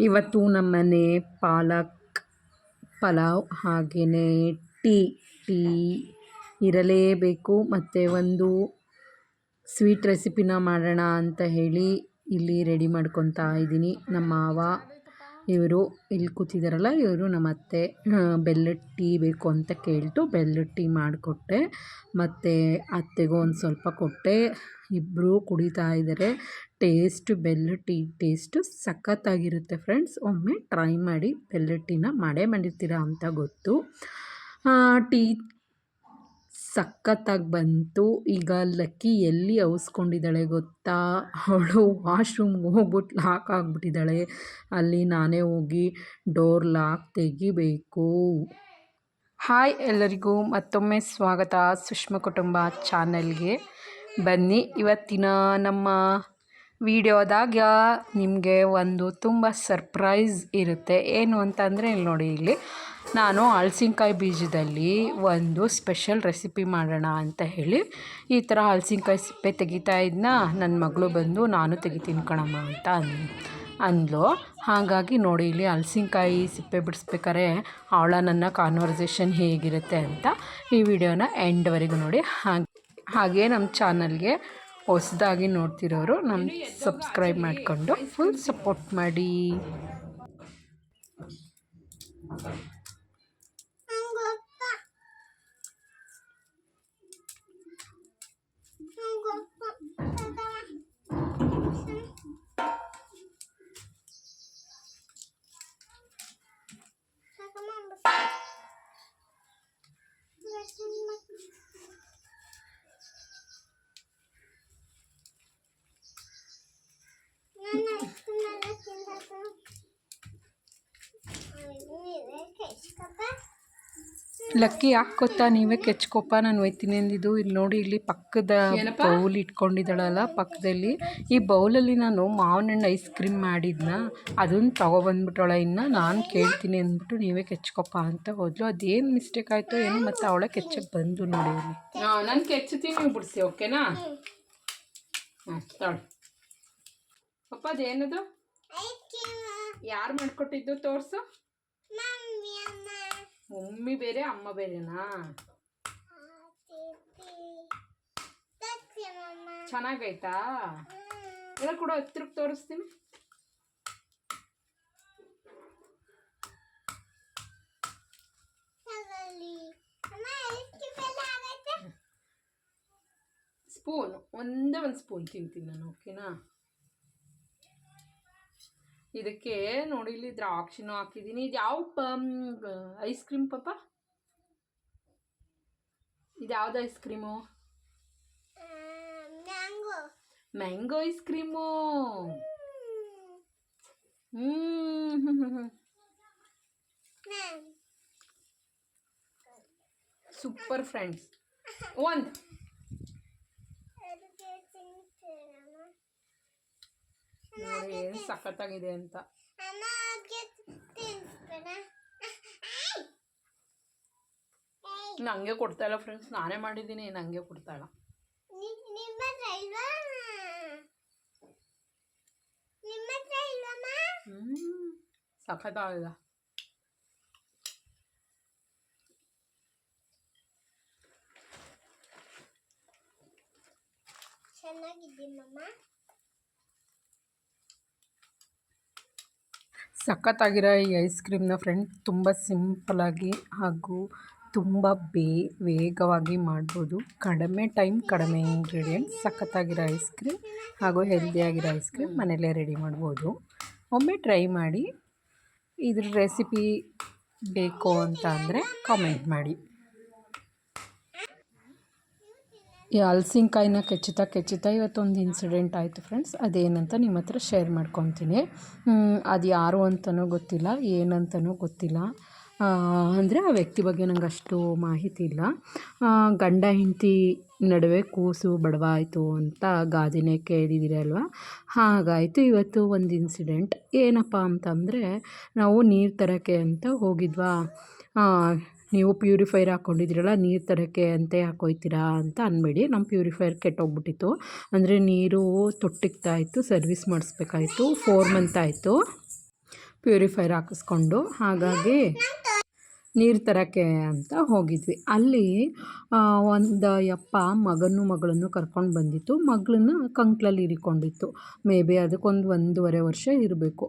ಇವತ್ತು ನಮ್ಮನೆ ಪಾಲಕ್ ಪಲಾವ್ ಹಾಗೆಯೇ ಟೀ ಇರಲೇಬೇಕು. ಮತ್ತು ಒಂದು ಸ್ವೀಟ್ ರೆಸಿಪಿನ ಮಾಡೋಣ ಅಂತ ಹೇಳಿ ಇಲ್ಲಿ ರೆಡಿ ಮಾಡ್ಕೊತಾ ಇದ್ದೀನಿ. ನಮ್ಮ ಮಾವ ಇವರು ಇಲ್ಲಿ ಕೂತಿದ್ದಾರಲ್ಲ, ಇವರು ನಮ್ಮ ಅತ್ತೆ ಬೆಲ್ಲದ ಟೀ ಬೇಕು ಅಂತ ಕೇಳ್ತು ಬೆಲ್ಲದ ಟೀ ಮಾಡಿಕೊಟ್ಟೆ. ಮತ್ತು ಅತ್ತೆಗೂ ಒಂದು ಸ್ವಲ್ಪ ಕೊಟ್ಟೆ. ಇಬ್ಬರು ಕುಡಿತಾ ಇದ್ದಾರೆ. ಬೆಲ್ಲದ ಟೀ ಟೇಸ್ಟು ಸಖತ್ತಾಗಿರುತ್ತೆ ಫ್ರೆಂಡ್ಸ್. ಒಮ್ಮೆ ಟ್ರೈ ಮಾಡಿ. ಬೆಲ್ಲದ ಟೀನ ಮಾಡಿರ್ತೀರಾ ಅಂತ ಗೊತ್ತು. ಟೀ ಸಖತ್ತಾಗಿ ಬಂತು. ಈಗ ಲಕ್ಕಿ ಎಲ್ಲಿ ಅವಸ್ಕೊಂಡಿದ್ದಾಳೆ ಗೊತ್ತಾ? ಅವಳು ವಾಶ್ರೂಮ್ಗೆ ಹೋಗ್ಬಿಟ್ಟು ಲಾಕ್ ಆಗಿಬಿಟ್ಟಿದ್ದಾಳೆ. ಅಲ್ಲಿ ನಾನೇ ಹೋಗಿ ಡೋರ್ ಲಾಕ್ ತೆಗಿಬೇಕು. ಹಾಯ್ ಎಲ್ಲರಿಗೂ ಮತ್ತೊಮ್ಮೆ ಸ್ವಾಗತ ಸುಷ್ಮಾ ಕುಟುಂಬ ಚಾನಲ್ಗೆ. ಬನ್ನಿ, ಇವತ್ತಿನ ನಮ್ಮ ವಿಡಿಯೋದಾಗ ನಿಮಗೆ ಒಂದು ತುಂಬ ಸರ್ಪ್ರೈಸ್ ಇರುತ್ತೆ. ಏನು ಅಂತಂದರೆ ಇಲ್ಲಿ ನೋಡಿ, ಇಲ್ಲಿ ನಾನು ಹಲಸಿನಕಾಯಿ ಬೀಜದಲ್ಲಿ ಒಂದು ಸ್ಪೆಷಲ್ ರೆಸಿಪಿ ಮಾಡೋಣ ಅಂತ ಹೇಳಿ ಈ ಥರ ಹಲಸಿನಕಾಯಿ ಸಿಪ್ಪೆ ತೆಗಿತಾ ಇದ್ನ. ನನ್ನ ಮಗಳು ಬಂದು ನಾನು ತೆಗಿತೀನಿ ಕಣಮ್ಮ ಅಂತ ಅಂದ್ಲು. ಹಾಗಾಗಿ ನೋಡಿ, ಇಲ್ಲಿ ಹಲಸಿನಕಾಯಿ ಸಿಪ್ಪೆ ಬಿಡಿಸ್ಬೇಕಾರೆ ಅವಳ ನನ್ನ ಕಾನ್ವರ್ಸೇಷನ್ ಹೇಗಿರುತ್ತೆ ಅಂತ ಈ ವಿಡಿಯೋನ ಎಂಡ್ವರೆಗೂ ನೋಡಿ. ಹಾಗೆ ನಮ್ಮ ಚಾನಲ್ಗೆ ಹೊಸದಾಗಿ ನೋಡ್ತಿರೋರು ನಮ್ಮ ಸಬ್ಸ್ಕ್ರೈಬ್ ಮಾಡಿಕೊಂಡು ಫುಲ್ ಸಪೋರ್ಟ್ ಮಾಡಿ. ಲಕ್ಕಿ ಯಾಕೆ ಗೊತ್ತಾ, ನೀವೇ ಕೆಚ್ಕೊಪ್ಪ ನಾನು ಒಯ್ತೀನಿ ಅಂದಿದ್ದು. ಇಲ್ಲಿ ನೋಡಿ, ಇಲ್ಲಿ ಪಕ್ಕದ ಬೌಲ್ ಇಟ್ಕೊಂಡಿದ್ದಾಳಲ್ಲ ಪಕ್ಕದಲ್ಲಿ, ಈ ಬೌಲಲ್ಲಿ ನಾನು ಮಾವಿನ ಹಣ್ಣು ಐಸ್ ಕ್ರೀಮ್ ಮಾಡಿದ್ನ, ಅದನ್ನು ತೊಗೊಬಂದ್ಬಿಟ್ಟವಳೆ. ಇನ್ನು ನಾನು ಕೇಳ್ತೀನಿ ಅಂದ್ಬಿಟ್ಟು ನೀವೇ ಕೆಚ್ಕೊಪ್ಪ ಅಂತ ಹೋದ್ಲು. ಅದೇನು ಮಿಸ್ಟೇಕ್ ಆಯಿತು ಏನು, ಮತ್ತು ಅವಳೆ ಕೆಚ್ಚಕ್ಕೆ ಬಂದು ನೋಡಿ. ಇಲ್ಲಿ ನಾನು ಕೆಚ್ಚುತ್ತೀನಿ, ನೀವು ಬಿಡಿಸಿ, ಓಕೆನಾ? ಹಾಂ ತೊಳಿ ಪಪ್ಪ. ಅದೇನದು ಯಾರು ಮಾಡಿಕೊಟ್ಟಿದ್ದು ತೋರಿಸು. ಮಮ್ಮಿ ಬೇರೆ ಅಮ್ಮ ಬೇರೆನಾ? ಚೆನ್ನಾಗೈತಾ? ಎಲ್ಲ ಕೂಡ ಹತ್ರಕ್ಕೆ ತೋರಿಸ್ತೀನಿ. ಸ್ಪೂನ್ ಒಂದೇ ಒಂದು ಸ್ಪೂನ್ ತಿಂತೀನಿ ನಾನು, ಓಕೆನಾ? ಇದಕ್ಕೆ ನೋಡಿ, ಇಲ್ಲಿ ದ್ರಾಕ್ಷಿನೂ ಹಾಕಿದ್ದೀನಿ. ಇದು ಯಾವ ಐಸ್ ಕ್ರೀಮ್ ಪಾಪ? ಇದು ಯಾವ್ದು ice cream? Mango ice cream. Super friends. ಒಂದು ನೋಡಿ ಏನು ಸಖತ್ತಾಗಿದೆ ಅಂತ. ನಂಗೆ ಕೊಡ್ತಾ ಇಲ್ಲ ಫ್ರೆಂಡ್ಸ್, ನಾನೇ ಮಾಡಿದ್ದೀನಿ, ನಂಗೆ ಕೊಡ್ತಾ ಇಲ್ಲ. ಸಖತ್ತಾಗಿದೆ. ಸಖತ್ತಾಗಿರೋ ಈ ಐಸ್ ಕ್ರೀಮ್ನ ಫ್ರೆಂಡ್ ತುಂಬ ಸಿಂಪಲಾಗಿ ಹಾಗೂ ತುಂಬ ವೇಗವಾಗಿ ಮಾಡ್ಬೋದು. ಕಡಿಮೆ ಟೈಮ್, ಕಡಿಮೆ ಇಂಗ್ರೀಡಿಯೆಂಟ್ಸ್, ಸಖತ್ತಾಗಿರೋ ಐಸ್ ಕ್ರೀಮ್ ಹಾಗೂ ಹೆಲ್ದಿಯಾಗಿರೋ ಐಸ್ ಕ್ರೀಮ್ ಮನೆಯಲ್ಲೇ ರೆಡಿ ಮಾಡ್ಬೋದು. ಒಮ್ಮೆ ಟ್ರೈ ಮಾಡಿ. ಇದ್ರ ರೆಸಿಪಿ ಬೇಕು ಅಂತ ಅಂದರೆ ಕಾಮೆಂಟ್ ಮಾಡಿ. ಈ ಹಲಸಿನಕಾಯಿನ ಕೆಚ್ಚುತ್ತಾ ಇವತ್ತೊಂದು ಇನ್ಸಿಡೆಂಟ್ ಆಯಿತು ಫ್ರೆಂಡ್ಸ್. ಅದೇನಂತ ನಿಮ್ಮ ಹತ್ರ ಶೇರ್ ಮಾಡ್ಕೊತೀನಿ. ಅದು ಯಾರು ಅಂತಲೂ ಗೊತ್ತಿಲ್ಲ, ಏನಂತನೂ ಗೊತ್ತಿಲ್ಲ. ಅಂದರೆ ಆ ವ್ಯಕ್ತಿ ಬಗ್ಗೆ ನಂಗೆ ಅಷ್ಟು ಮಾಹಿತಿ ಇಲ್ಲ. ಗಂಡ ಹೆಂಡತಿ ನಡುವೆ ಕೂಸು ಬಡವ ಆಯಿತು ಅಂತ ಗಾದೆನೇ ಕೇಳಿದ್ದೀರಿ ಅಲ್ವಾ? ಹಾಗಾಯಿತು ಇವತ್ತು ಒಂದು ಇನ್ಸಿಡೆಂಟ್. ಏನಪ್ಪ ಅಂತಂದರೆ, ನಾವು ನೀರು ತರೋಕ್ಕೆ ಅಂತ ಹೋಗಿದ್ವಾ. ನೀವು ಪ್ಯೂರಿಫೈರ್ ಹಾಕ್ಕೊಂಡಿದ್ದೀರಲ್ಲ, ನೀರು ತರೋಕ್ಕೆ ಅಂತ ಹಾಕೋಯ್ತೀರಾ ಅಂತ ಅನ್ಬೇಡಿ. ನಮ್ಮ ಪ್ಯೂರಿಫೈರ್ ಕೆಟ್ಟೋಗ್ಬಿಟ್ಟಿತ್ತು. ಅಂದರೆ ನೀರು ತೊಟ್ಟಿಗ್ತಾಯಿತ್ತು, ಸರ್ವಿಸ್ ಮಾಡಿಸ್ಬೇಕಾಯ್ತು. 4 ಮಂತ್ ಆಯಿತು. ಪ್ಯೂರಿಫೈರ್ ಹಾಕಿಸ್ಕೊಂಡು. ಹಾಗಾಗಿ ನೀರು ತರೋಕ್ಕೆ ಅಂತ ಹೋಗಿದ್ವಿ. ಅಲ್ಲಿ ಒಂದು ಯಪ್ಪ ಮಗಳನ್ನು ಕರ್ಕೊಂಡು ಬಂದಿತ್ತು. ಮಗಳನ್ನ ಕಂಕ್ಳಲ್ಲಿ ಇರಿಕೊಂಡಿತ್ತು. ಮೇ ಬಿ ಅದಕ್ಕೊಂದು 1.5 ವರ್ಷ ಇರಬೇಕು.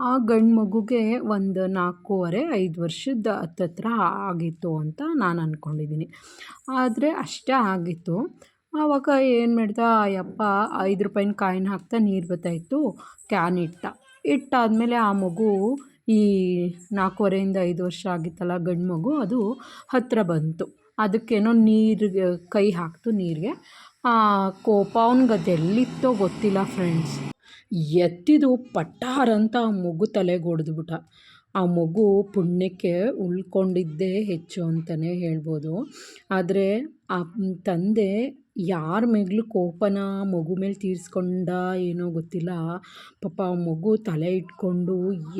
ಆ ಗಂಡು ಮಗುಗೆ ಒಂದು 4.5 ವರ್ಷದ ಹತ್ತತ್ರ ಆಗಿತ್ತು ಅಂತ ನಾನು ಅಂದ್ಕೊಂಡಿದ್ದೀನಿ. ಆದರೆ ಅಷ್ಟೇ ಆಗಿತ್ತು. ಆವಾಗ ಏನು ಮಾಡ್ದ ಆ ಯಪ್ಪ 5 ರೂಪಾಯಿನ ಕಾಯಿನ್ ಹಾಕ್ತಾ ನೀರು ಬರ್ತಾಯಿತ್ತು, ಕ್ಯಾನ್ ಇಟ್ಟಾದಮೇಲೆ ಆ ಮಗು ಈ 4.5 5 ವರ್ಷ ಆಗಿತ್ತಲ್ಲ ಗಂಡು ಮಗು, ಅದು ಹತ್ತಿರ ಬಂತು. ಅದಕ್ಕೇನೋ ನೀರಿಗೆ ಕೈ ಹಾಕ್ತು ನೀರಿಗೆ. ಕೋಪ ಅವ್ನಿಗೆ ಅದೆಲ್ಲಿತ್ತೋ ಗೊತ್ತಿಲ್ಲ ಫ್ರೆಂಡ್ಸ್, ಎತ್ತಿದು ಪಟ್ಟಾರ ಅಂತ ಆ ಮಗು ತಲೆಗೆ ಹೊಡೆದ್ಬಿಟ್ಟ. ಆ ಮಗು ಪುಣ್ಯಕ್ಕೆ ಉಳ್ಕೊಂಡಿದ್ದೇ ಹೆಚ್ಚು ಅಂತಲೇ ಹೇಳ್ಬೋದು. ಆದರೆ ಆ ತಂದೆ ಯಾರ ಮೇಲೂ ಕೋಪನ ಮಗು ಮೇಲೆ ತೀರಿಸ್ಕೊಂಡ ಏನೋ ಗೊತ್ತಿಲ್ಲ. ಪಾಪ ಆ ಮಗು ತಲೆ ಇಟ್ಕೊಂಡು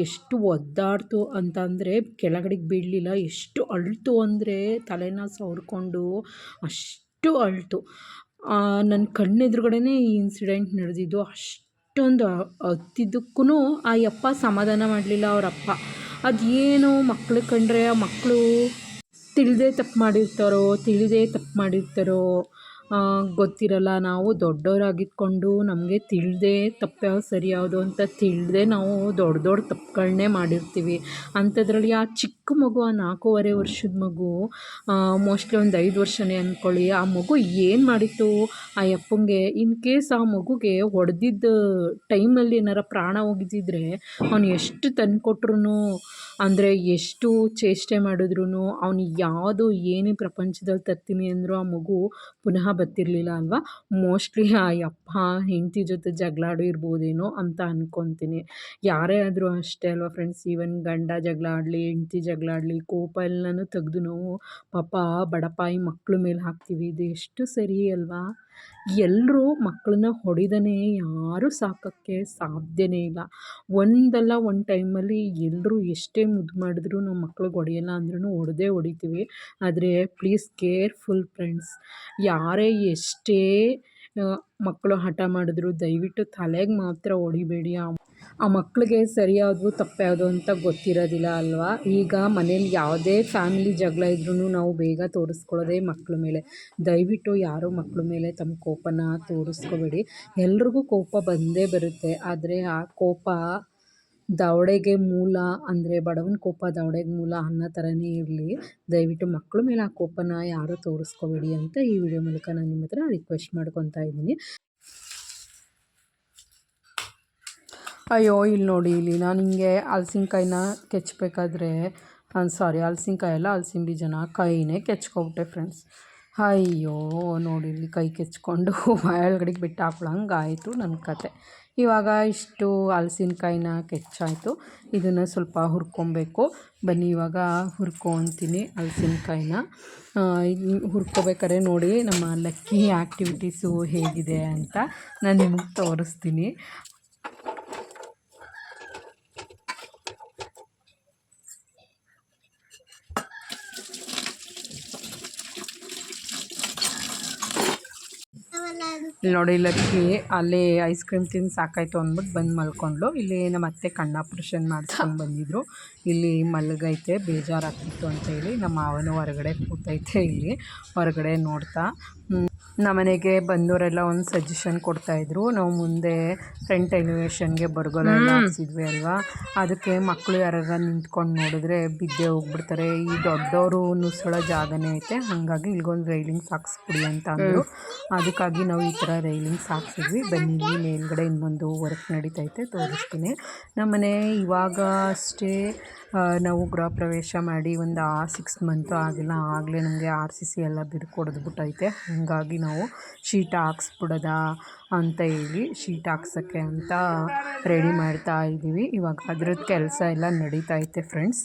ಎಷ್ಟು ಒದ್ದಾಡ್ತು ಅಂತಂದರೆ ಕೆಳಗಡೆಗೆ ಬೀಳಲಿಲ್ಲ. ಎಷ್ಟು ಅಳ್ತು ಅಂದರೆ ತಲೆನ ಸವರ್ಕೊಂಡು ಅಷ್ಟು ಅಳ್ತು. ನನ್ನ ಕಣ್ಣೆದುರುಗಡೆನೇ ಈ ಇನ್ಸಿಡೆಂಟ್ ನಡೆದಿದ್ದು. ಅಷ್ಟೊಂದು ಅತ್ತಿದ್ದಕ್ಕೂ ಆ ಯಪ್ಪ ಸಮಾಧಾನ ಮಾಡಲಿಲ್ಲ ಅವರಪ್ಪ. ಅದೇನೋ ಮಕ್ಳು ಕಂಡ್ರೆ ಆ ಮಕ್ಕಳು ತಿಳಿದೇ ತಪ್ಪು ಮಾಡಿರ್ತಾರೋ ಗೊತ್ತಿರಲ್ಲ. ನಾವು ದೊಡ್ಡವರಾಗಿದ್ಕೊಂಡು ನಮಗೆ ತಿಳಿದೇ ತಪ್ಪು ಯಾವ್ದು ಸರಿ ಯಾವುದು ಅಂತ ತಿಳಿದೇ ನಾವು ದೊಡ್ಡ ತಪ್ಪುಗಳನ್ನೇ ಮಾಡಿರ್ತೀವಿ. ಅಂಥದ್ರಲ್ಲಿ ಆ ಚಿಕ್ಕ ಮಗು, ಆ 4.5 ವರ್ಷದ ಮಗು, ಮೋಸ್ಟ್ಲಿ ಒಂದು 5 ವರ್ಷನೇ ಅಂದ್ಕೊಳ್ಳಿ, ಆ ಮಗು ಏನು ಮಾಡಿತ್ತು ಆ ಯಪ್ಪಂಗೆ? ಇನ್ ಕೇಸ್ ಆ ಮಗುಗೆ ಹೊಡೆದಿದ್ದ ಟೈಮಲ್ಲಿ ಏನಾರ ಪ್ರಾಣ ಹೋಗಿದ್ದಿದ್ರೆ ಅವನು ಎಷ್ಟು ತಂದುಕೊಟ್ರು, ಅಂದರೆ ಎಷ್ಟು ಚೇಷ್ಟೆ ಮಾಡಿದ್ರು, ಅವನು ಯಾವುದು ಏನೇ ಪ್ರಪಂಚದಲ್ಲಿ ತರ್ತೀನಿ ಅಂದರೂ ಆ ಮಗು ಪುನಃ ಬರ್ತಿರ್ಲಿಲ್ಲ ಅಲ್ವಾ? ಮೋಸ್ಟ್ಲಿ ಆ ಯಪ್ಪ ಹೆಂಡತಿ ಜೊತೆ ಜಗಳಾಡಿರ್ಬೋದೇನೋ ಅಂತ ಅಂದ್ಕೊತೀನಿ. ಯಾರೇ ಆದರೂ ಅಷ್ಟೇ ಅಲ್ವಾ ಫ್ರೆಂಡ್ಸ್? ಈವನ್ ಗಂಡ ಜಗಳ ಆಡಲಿ, ಹೆಂಡತಿ ಜಗಳ ಆಡಲಿ, ಕೋಪ ಎಲ್ಲನೂ ತೆಗೆದು ನಾವು ಪಾಪ ಬಡಪಾಯಿ ಮಕ್ಕಳ ಮೇಲೆ ಹಾಕ್ತೀವಿ. ಇದು ಎಷ್ಟು ಸರಿ ಅಲ್ವಾ? ಎಲ್ಲರೂ ಮಕ್ಕಳನ್ನ ಹೊಡಿದೇ ಯಾರೂ ಸಾಕೋಕ್ಕೆ ಸಾಧ್ಯವೇ ಇಲ್ಲ. ಒಂದಲ್ಲ ಒಂದು ಟೈಮಲ್ಲಿ ಎಲ್ಲರೂ ಎಷ್ಟೇ ಮುದ್ದು ಮಾಡಿದ್ರೂ ನಾವು ಮಕ್ಳಿಗೆ ಹೊಡೆಯಲ್ಲ ಅಂದ್ರೂ ಹೊಡಿತೀವಿ. ಆದರೆ ಪ್ಲೀಸ್ ಕೇರ್ಫುಲ್ ಫ್ರೆಂಡ್ಸ್. ಯಾರೇ ಎಷ್ಟೇ ಮಕ್ಕಳು ಹಠ ಮಾಡಿದ್ರು ದಯವಿಟ್ಟು ತಲೆಗೆ ಮಾತ್ರ ಹೊಡಿಬೇಡಿ. ಆ ಮಕ್ಕಳಿಗೆ ಸರಿ ಯಾವುದು ತಪ್ಪು ಯಾವುದು ಅಂತ ಗೊತ್ತಿರೋದಿಲ್ಲ ಅಲ್ವಾ? ಈಗ ಮನೇಲಿ ಯಾವುದೇ ಫ್ಯಾಮಿಲಿ ಜಗಳ ಇದ್ರೂ ನಾವು ಬೇಗ ತೋರಿಸ್ಕೊಳ್ಳೋದೇ ಮಕ್ಕಳ ಮೇಲೆ. ದಯವಿಟ್ಟು ಯಾರೂ ಮಕ್ಕಳ ಮೇಲೆ ತಮ್ಮ ಕೋಪನ ತೋರಿಸ್ಕೋಬೇಡಿ. ಎಲ್ರಿಗೂ ಕೋಪ ಬಂದೇ ಬರುತ್ತೆ. ಆದರೆ ಆ ಕೋಪ ದವಡೆಗೆ ಮೂಲ, ಅಂದರೆ ಬಡವನ ಕೋಪ ದವಡೆಗೆ ಮೂಲ ಅನ್ನೋ ಥರನೇ ಇರಲಿ. ದಯವಿಟ್ಟು ಮಕ್ಕಳ ಮೇಲೆ ಆ ಕೋಪನ ಯಾರೂ ತೋರಿಸ್ಕೋಬೇಡಿ ಅಂತ ಈ ವಿಡಿಯೋ ಮೂಲಕ ನಾನು ನಿಮ್ಮ ಹತ್ರ ರಿಕ್ವೆಸ್ಟ್ ಮಾಡ್ಕೊತಾ ಇದ್ದೀನಿ. ಅಯ್ಯೋ ಇಲ್ಲಿ ನೋಡಿ, ಇಲ್ಲಿ ನಾನು ಹಿಂಗೆ ಹಲಸಿನಕಾಯಿನ ಕೆಚ್ಚಬೇಕಾದ್ರೆ ಹಲಸಿನಕಾಯಿ ಅಲ್ಲ, ಹಲಸಿನ ಬೀಜನ ಕೈನೇ ಕೆಚ್ಕೊಬಿಟ್ಟೆ ಫ್ರೆಂಡ್ಸ್. ಅಯ್ಯೋ ನೋಡಿ, ಇಲ್ಲಿ ಕೈ ಕೆಚ್ಕೊಂಡು ಒಳಗಡೆಗೆ ಬಿಟ್ಟು ಹಾಕ್ಳಂಗಾಯಿತು ನನ್ನ ಕತೆ. ಇವಾಗ ಇಷ್ಟು ಹಲಸಿನಕಾಯಿನ ಕೆಚ್ಚಾಯಿತು. ಇದನ್ನು ಸ್ವಲ್ಪ ಹುರ್ಕೊಬೇಕು. ಬನ್ನಿ ಇವಾಗ ಹುರ್ಕೊತೀನಿ ಹಲಸಿನಕಾಯಿನ. ಹುರ್ಕೋಬೇಕಾದ್ರೆ ನೋಡಿ ನಮ್ಮ ಲಕ್ಕಿ ಆ್ಯಕ್ಟಿವಿಟೀಸು ಹೇಗಿದೆ ಅಂತ ನಾನು ನಿಮಗೆ ತೋರಿಸ್ತೀನಿ. ಇಲ್ಲಿ ನೋಡಿ, ಲಕ್ಕಿ ಅಲ್ಲಿ ಐಸ್ ಕ್ರೀಮ್ ತಿಂದು ಸಾಕಾಯಿತು ಅಂದ್ಬಿಟ್ಟು ಬಂದು ಮಲ್ಕೊಂಡ್ಲು. ಇಲ್ಲಿ ನಮ್ಮ ಅತ್ತೆ ಕಣ್ಣು ಆಪ್ರೇಷನ್ ಮಾಡಿಸ್ಕೊಂಡು ಬಂದಿದ್ದರು. ಇಲ್ಲಿ ಮಲಗೈತೆ, ಬೇಜಾರಾಗ್ತಿತ್ತು ಅಂತ ಹೇಳಿ. ನಮ್ಮ ಮಾವನು ಹೊರಗಡೆ ಕೂತೈತೆ ಇಲ್ಲಿ ಹೊರಗಡೆ ನೋಡ್ತಾ. ನಮ್ಮನೆಗೆ ಬಂದವರೆಲ್ಲ ಒಂದು ಸಜೆಷನ್ ಕೊಡ್ತಾಯಿದ್ರು. ನಾವು ಮುಂದೆ ಫ್ರಂಟ್ ಎಲಿವೇಷನ್ಗೆ ಬರಗೋಲೆಲ್ಲ ಹಾಕ್ಸಿದ್ವಿ ಅಲ್ವಾ, ಅದಕ್ಕೆ ಮಕ್ಕಳು ಯಾರಾರ ನಿಂತ್ಕೊಂಡು ನೋಡಿದ್ರೆ ಬಿದ್ದೆ ಹೋಗ್ಬಿಡ್ತಾರೆ. ಈ ದೊಡ್ಡವರು ನುಸುಳೋ ಜಾಗನೇ ಐತೆ, ಹಾಗಾಗಿ ಇಲ್ಲಿಗೊಂದು ರೈಲಿಂಗ್ಸ್ ಹಾಕ್ಸ್ಬಿಡಿ ಅಂತ ಅಂದರು. ಅದಕ್ಕಾಗಿ ನಾವು ಈ ಥರ ರೈಲಿಂಗ್ಸ್ ಹಾಕ್ಸಿದ್ವಿ. ಬನ್ನಿ, ಇಲ್ಲಿ ಮೇಲ್ಗಡೆ ಇನ್ನೊಂದು ವರ್ಕ್ ನಡೀತೈತೆ, ತೋರಿಸ್ತೀನಿ. ನಮ್ಮನೆ ಇವಾಗ ಅಷ್ಟೇ ನಾವು ಗೃಹ ಪ್ರವೇಶ ಮಾಡಿ ಒಂದು 6 ಮಂತು ಆಗಿಲ್ಲ. ಆಗಲೇ ನಮಗೆ RCC ಎಲ್ಲ ಬಿಡ್ಕೊಡ್ದ್ಬಿಟ್ಟೈತೆ. ಹಾಗಾಗಿ ನಾವು ಶೀಟ್ ಹಾಕ್ಸ್ಬಿಡೋದಾ ಅಂತ ಹೇಳಿ ಶೀಟ್ ಹಾಕ್ಸೋಕ್ಕೆ ಅಂತ ರೆಡಿ ಮಾಡ್ತಾ ಇದ್ದೀವಿ. ಇವಾಗ ಅದ್ರದ್ದು ಕೆಲಸ ಎಲ್ಲ ನಡೀತೈತೆ ಫ್ರೆಂಡ್ಸ್.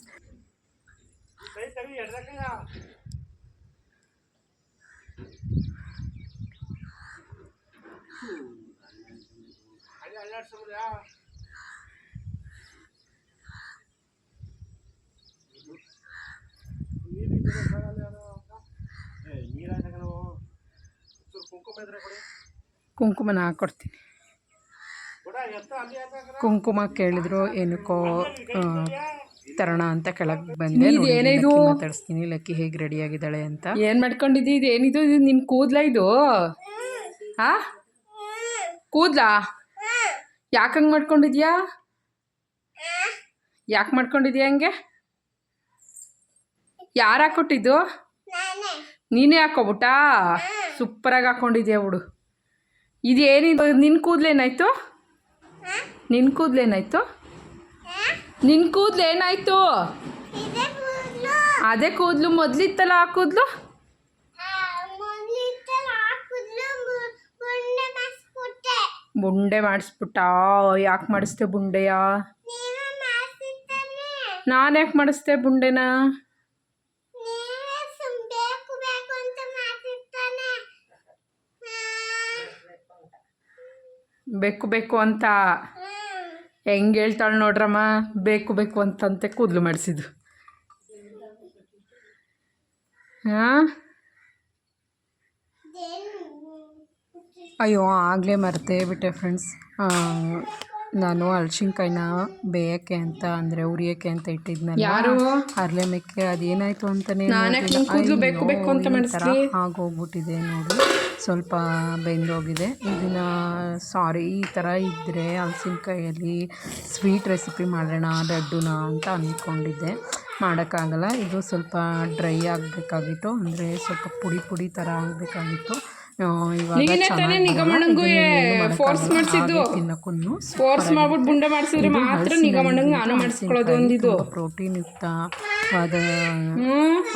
ಕುಂಕುಮನ ಹಾಕ್ಕೊಡ್ತೀನಿ. ಕುಂಕುಮ ಕೇಳಿದ್ರು ಏನಕ್ಕೋ ತರೋಣ ಅಂತ ಕೆಳಗೆ ಬಂದೆ. ಲಕ್ಕಿ ಮಾತಾಡಿಸ್ತೀನಿ, ಲಕ್ಕಿ ಹೇಗೆ ರೆಡಿಯಾಗಿದ್ದಾಳೆ ಅಂತ. ಏನು ಮಾಡ್ಕೊಂಡಿದ್ದಿ? ಇದು ಏನಿದು? ಇದು ನಿನ್ನ ಕೂದಲ ಇದು? ಆ ಕೂದಲಾ? ಯಾಕೆ ಹಂಗೆ ಮಾಡ್ಕೊಂಡಿದ್ಯಾ? ಯಾಕೆ ಮಾಡ್ಕೊಂಡಿದ್ಯಾ ಹಂಗೆ? ಯಾರು ಹಾಕ್ಕೊಟ್ಟಿದ್ದು? ನೀನೇ ಹಾಕ್ಕೊಬಿಟ್ಟಾ? ಸೂಪರಾಗಿ ಹಾಕ್ಕೊಂಡಿದ್ಯಾ ಬಿಡು. ಇದೇನಿದು? ನಿನ್ನ ಕೂದಲೇನಾಯ್ತು? ನಿನ್ನ ಕೂದಲೇನಾಯ್ತು? ನಿನ್ನ ಕೂದಲು ಏನಾಯ್ತು? ಅದೇ ಕೂದಲು ಮೊದಲಿತ್ತಲ್ಲ ಆ ಕೂದಲು. ಬುಂಡೆ ಮಾಡಿಸ್ಬಿಟ್ಟ? ಯಾಕೆ ಮಾಡಿಸ್ದೆ ಬುಂಡೆಯ? ನಾನು ಯಾಕೆ ಮಾಡಿಸ್ದೆ ಬುಂಡೆನ? ಬೇಕು ಬೇಕು ಅಂತ ಹೆಂಗೆ ಹೇಳ್ತಾಳೆ ನೋಡ್ರಮ್ಮ. ಬೇಕು ಬೇಕು ಅಂತಂತೆ ಕೂದಲು ಮಾಡಿಸಿದ್ದು. ಹಾಂ, ಅಯ್ಯೋ ಆಗಲೇ ಮರ್ತೇ ಬಿಟ್ಟೆ ಫ್ರೆಂಡ್ಸ್. ನಾನು ಹಲಸಿನ್ಕಾಯಿನ ಬೇಯಕ್ಕೆ ಅಂತ ಅಂದರೆ ಉರಿಯೋಕ್ಕೆ ಅಂತ ಇಟ್ಟಿದ್ನಲ್ಲ. ಯಾರು ಹರಳೆ ಮೆಕ್ಕೆ ಅದೇನಾಯಿತು ಅಂತಲೇ ಆಗೋಗ್ಬಿಟ್ಟಿದೆ ನೋಡಿ. ಸ್ವಲ್ಪ ಬೆಂದೋಗಿದೆ. ಇದನ್ನು ಸಾರಿ, ಈ ಥರ ಇದ್ದರೆ ಹಲಸಿನ್ಕಾಯಲ್ಲಿ ಸ್ವೀಟ್ ರೆಸಿಪಿ ಮಾಡೋಣ ಲಡ್ಡುನ ಅಂತ ಅಂದ್ಕೊಂಡಿದ್ದೆ. ಮಾಡೋಕ್ಕಾಗಲ್ಲ. ಇದು ಸ್ವಲ್ಪ ಡ್ರೈ ಆಗಬೇಕಾಗಿತ್ತು, ಅಂದರೆ ಸ್ವಲ್ಪ ಪುಡಿ ಪುಡಿ ಥರ ಆಗಬೇಕಾಗಿತ್ತು. ಇವಾಗ ಪ್ರೋಟೀನ್ ಯುಕ್ತವಾದ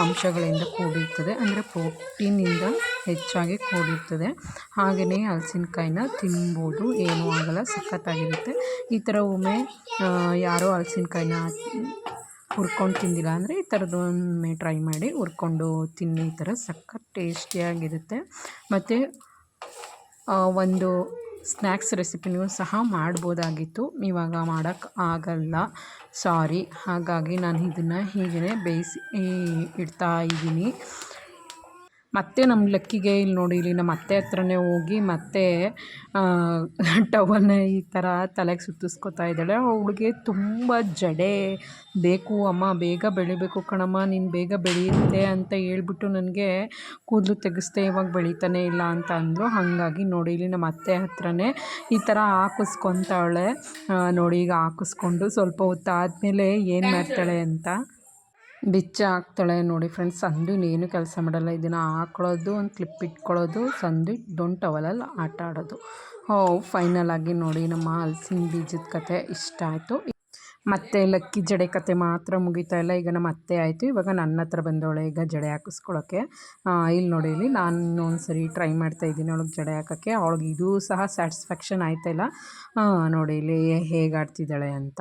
ಅಂಶಗಳಿಂದ ಕೂಡಿರ್ತದೆ, ಅಂದರೆ ಪ್ರೋಟೀನಿಂದ ಹೆಚ್ಚಾಗಿ ಕೂಡಿರ್ತದೆ. ಹಾಗೆಯೇ ಹಲಸಿನಕಾಯಿನ ತಿನ್ಬೋದು, ಏನೂ ಆಗಲ್ಲ, ಸಖತ್ತಾಗಿರುತ್ತೆ. ಈ ಥರ ಒಮ್ಮೆ ಯಾರೋ ಹಲಸಿನಕಾಯಿನ ಹುರ್ಕೊಂಡು ತಿಂದಿಲ್ಲ ಅಂದರೆ ಈ ಥರದ್ದು ಒಮ್ಮೆ ಟ್ರೈ ಮಾಡಿ ಹುರ್ಕೊಂಡು ತಿನ್ನಿ. ಈ ಥರ ಸಖತ್ ಟೇಸ್ಟಿಯಾಗಿರುತ್ತೆ. ಮತ್ತು ಒಂದು ಸ್ನ್ಯಾಕ್ಸ್ ರೆಸಿಪಿನೂ ಸಹ ಮಾಡ್ಬೋದಾಗಿತ್ತು, ಇವಾಗ ಮಾಡೋಕ್ಕೆ ಆಗಲ್ಲ, ಸಾರಿ. ಹಾಗಾಗಿ ನಾನು ಇದನ್ನು ಹೀಗೇ ಬೇಯಿಸಿ ಇಡ್ತಾ ಇದ್ದೀನಿ. ಮತ್ತು ನಮ್ಮ ಲಕ್ಕಿಗೆ ಇಲ್ಲಿ ನೋಡಿ, ಇಲ್ಲಿ ನಮ್ಮ ಅತ್ತೆ ಹತ್ರನೇ ಹೋಗಿ ಮತ್ತೆ ಟವಲ್ನ ಈ ಥರ ತಲೆಗೆ ಸುತ್ತಿಸ್ಕೊತಾ ಇದ್ದಾಳೆ. ಅವಳಿಗೆ ತುಂಬ ಜಡೆ ಬೇಕು ಅಮ್ಮ, ಬೇಗ ಬೆಳಿಬೇಕು ಕಣಮ್ಮ, ನೀನು ಬೇಗ ಬೆಳೆಯುತ್ತೆ ಅಂತ ಹೇಳ್ಬಿಟ್ಟು ನನಗೆ ಕೂದಲು ತೆಗೆಸ್ದೆ, ಇವಾಗ ಬೆಳೀತಾನೆ ಇಲ್ಲ ಅಂತ ಅಂದರು. ಹಾಗಾಗಿ ನೋಡಿ, ಇಲ್ಲಿ ನಮ್ಮ ಅತ್ತೆ ಹತ್ರನೇ ಈ ಥರ ಹಾಕಿಸ್ಕೊತಾವಳೆ ನೋಡಿ. ಈಗ ಹಾಕಿಸ್ಕೊಂಡು ಸ್ವಲ್ಪ ಹೊತ್ತಾದಮೇಲೆ ಏನು ಮಾಡ್ತಾಳೆ ಅಂತ ಬಿಚ್ಚ ಹಾಕ್ತಾಳೆ ನೋಡಿ ಫ್ರೆಂಡ್ಸ್. ಸಂದು ಏನು ಕೆಲಸ ಮಾಡಲ್ಲ, ಇದನ್ನು ಹಾಕ್ಕೊಳ್ಳೋದು, ಒಂದು ಕ್ಲಿಪ್ ಇಟ್ಕೊಳ್ಳೋದು, ಸಂದು ಡೊಂಟ್ ಟವಲಲ್ಲಿ ಆಟ ಆಡೋದು. ಫೈನಲ್ ಆಗಿ ನೋಡಿ, ನಮ್ಮ ಹಲಸಿನ ಬೀಜದ ಕತೆ ಇಷ್ಟ ಆಯಿತು. ಮತ್ತು ಲಕ್ಕಿ ಜಡೆ ಕತೆ ಮಾತ್ರ ಮುಗಿತಾ ಇಲ್ಲ. ಈಗ ನಮ್ಮ ಅತ್ತೆ ಆಯಿತು, ಇವಾಗ ನನ್ನ ಹತ್ರ ಬಂದವಳೆ ಈಗ ಜಡೆ ಹಾಕಿಸ್ಕೊಳ್ಳೋಕ್ಕೆ. ಇಲ್ಲಿ ನೋಡಿ, ಇಲ್ಲಿ ನಾನು ಒಂದು ಸರಿ ಟ್ರೈ ಮಾಡ್ತಾಯಿದ್ದೀನಿ ಅವಳಿಗೆ ಜಡೆ ಹಾಕೋಕ್ಕೆ. ಅವಳಿಗೆ ಇದು ಸಹ ಸ್ಯಾಟಿಸ್ಫ್ಯಾಕ್ಷನ್ ಆಯ್ತಾಯಿಲ್ಲ. ನೋಡಿ ಇಲ್ಲಿ ಹೇಗೆ ಆಡ್ತಿದ್ದಾಳೆ ಅಂತ.